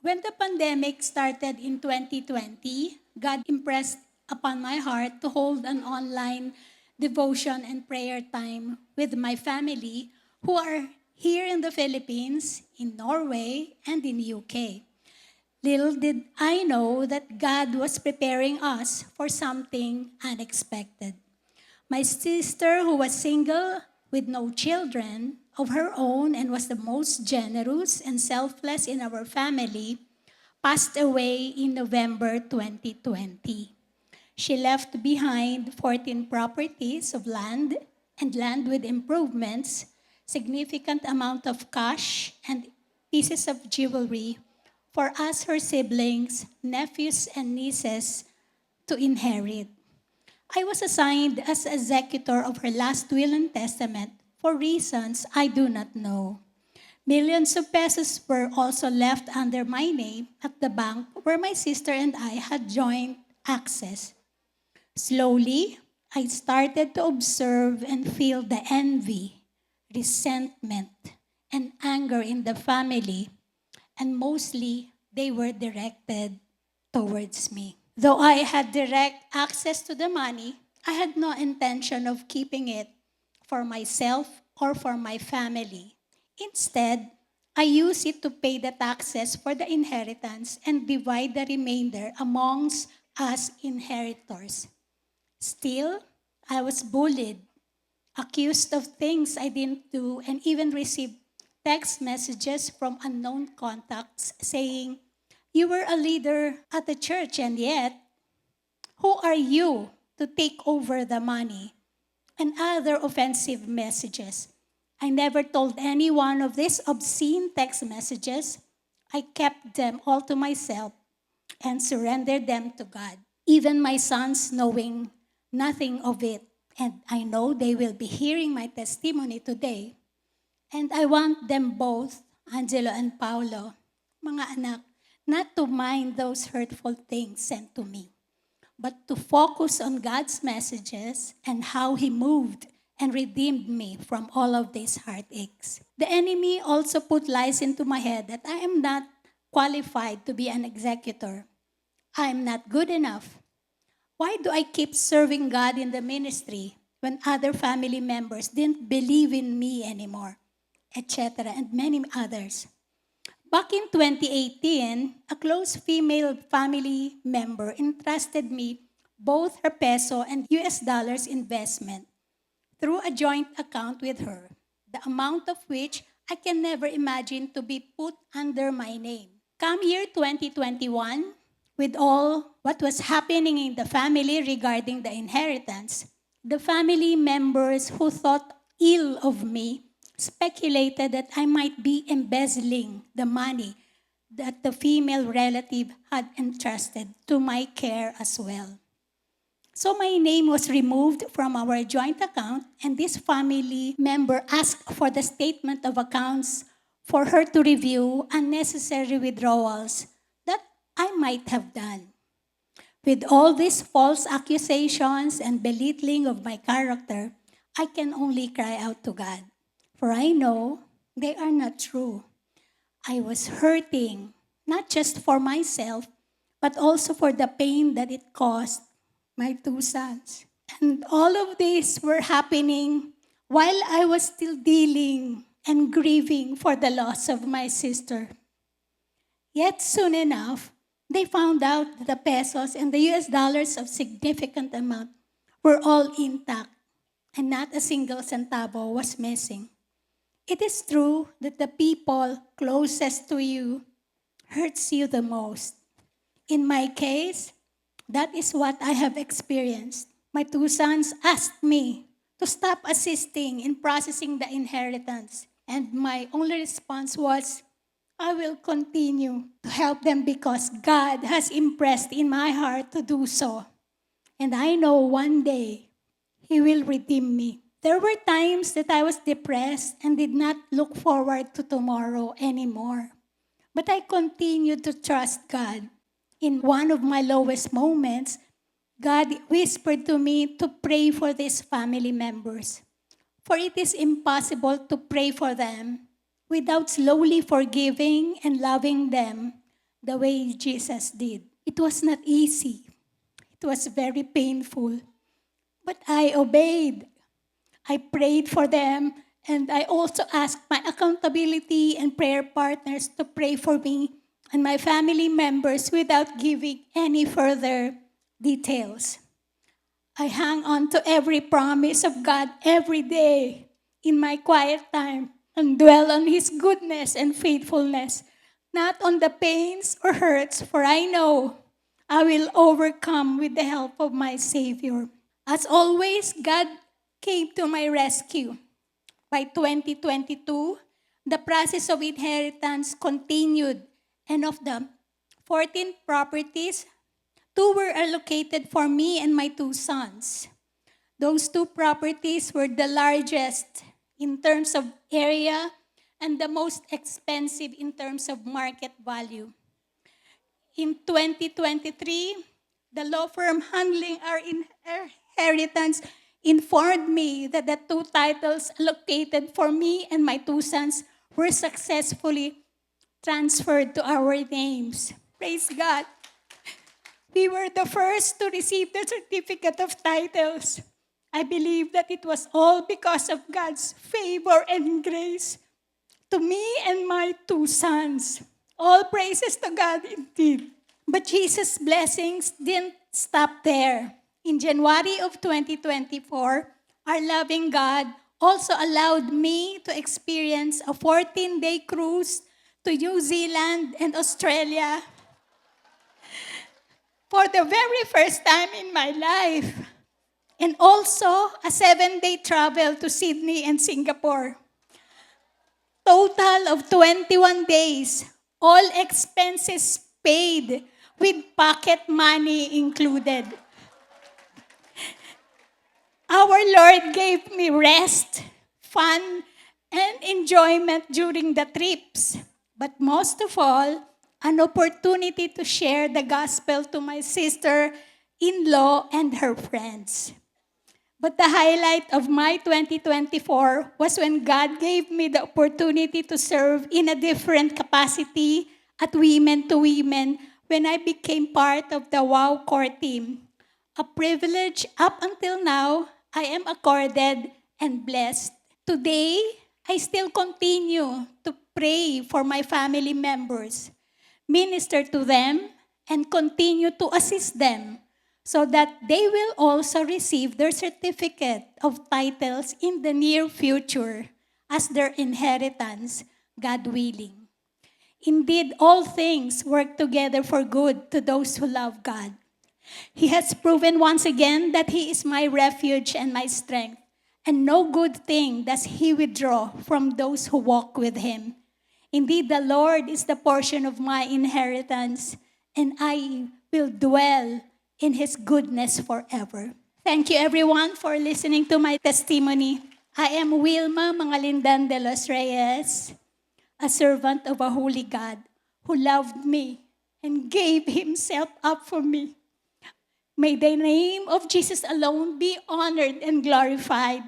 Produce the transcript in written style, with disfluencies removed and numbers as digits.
When the pandemic started in 2020, God impressed upon my heart to hold an online devotion and prayer time with my family who are here in the Philippines, in Norway, and in UK. Little did I know that God was preparing us for something unexpected. My sister, who was single with no children of her own and was the most generous and selfless in our family, passed away in November 2020. She left behind 14 properties of land and land with improvements, significant amount of cash, and pieces of jewelry for us, her siblings, nephews, and nieces to inherit. I was assigned as executor of her last will and testament for reasons I do not know. Millions of pesos were also left under my name at the bank where my sister and I had joint access. Slowly, I started to observe and feel the envy, resentment, and anger in the family, and mostly they were directed towards me. Though I had direct access to the money, I had no intention of keeping it for myself or for my family. Instead, I used it to pay the taxes for the inheritance and divide the remainder amongst us inheritors. Still, I was bullied, accused of things I didn't do, and even received text messages from unknown contacts saying, "You were a leader at the church, and yet, who are you to take over the money?" And other offensive messages. I never told anyone of these obscene text messages. I kept them all to myself and surrendered them to God. Even my sons knowing nothing of it. And I know they will be hearing my testimony today. And I want them both, Angelo and Paolo, mga anak, not to mind those hurtful things sent to me, but to focus on God's messages and how He moved and redeemed me from all of these heartaches. The enemy also put lies into my head that I am not qualified to be an executor. I am not good enough. Why do I keep serving God in the ministry when other family members didn't believe in me anymore, etc., and many others? Back in 2018, a close female family member entrusted me both her peso and US dollars investment through a joint account with her, the amount of which I can never imagine to be put under my name. Come year 2021, with all what was happening in the family regarding the inheritance, the family members who thought ill of me speculated that I might be embezzling the money that the female relative had entrusted to my care as well. So my name was removed from our joint account, and this family member asked for the statement of accounts for her to review unnecessary withdrawals that I might have done. With all these false accusations and belittling of my character, I can only cry out to God, for I know they are not true. I was hurting, not just for myself, but also for the pain that it caused my two sons. And all of these were happening while I was still dealing and grieving for the loss of my sister. Yet soon enough, they found out that the pesos and the US dollars of significant amount were all intact and not a single centavo was missing. It is true that the people closest to you hurts you the most. In my case, that is what I have experienced. My two sons asked me to stop assisting in processing the inheritance, and my only response was, I will continue to help them because God has impressed in my heart to do so. And I know one day He will redeem me. There were times that I was depressed and did not look forward to tomorrow anymore. But I continued to trust God. In one of my lowest moments, God whispered to me to pray for these family members. For it is impossible to pray for them without slowly forgiving and loving them the way Jesus did. It was not easy. It was very painful. But I obeyed. I prayed for them, and I also asked my accountability and prayer partners to pray for me and my family members without giving any further details. I hang on to every promise of God every day in my quiet time and dwell on His goodness and faithfulness, not on the pains or hurts, for I know I will overcome with the help of my Savior. As always, God came to my rescue. By 2022, the process of inheritance continued, and of the 14 properties, 2 were allocated for me and my 2 sons. Those 2 properties were the largest in terms of area and the most expensive in terms of market value. In 2023, the law firm handling our inheritance informed me that the 2 titles allocated for me and my 2 sons were successfully transferred to our names. Praise God. We were the first to receive the certificate of titles. I believe that it was all because of God's favor and grace to me and my 2 sons. All praises to God indeed. But Jesus' blessings didn't stop there. In January of 2024, our loving God also allowed me to experience a 14-day cruise to New Zealand and Australia for the very first time in my life. And also a 7-day travel to Sydney and Singapore. Total of 21 days, all expenses paid with pocket money included. Our Lord gave me rest, fun, and enjoyment during the trips. But most of all, an opportunity to share the gospel to my sister-in-law and her friends. But the highlight of my 2024 was when God gave me the opportunity to serve in a different capacity at Women to Women when I became part of the WOW Core team. A privilege up until now I am accorded and blessed. Today, I still continue to pray for my family members, minister to them, and continue to assist them so that they will also receive their certificate of titles in the near future as their inheritance, God willing. Indeed, all things work together for good to those who love God. He has proven once again that He is my refuge and my strength, and no good thing does He withdraw from those who walk with Him. Indeed, the Lord is the portion of my inheritance, and I will dwell in His goodness forever. Thank you everyone for listening to my testimony. I am Wilma Mangalindan de los Reyes, a servant of a holy God who loved me and gave Himself up for me. May the name of Jesus alone be honored and glorified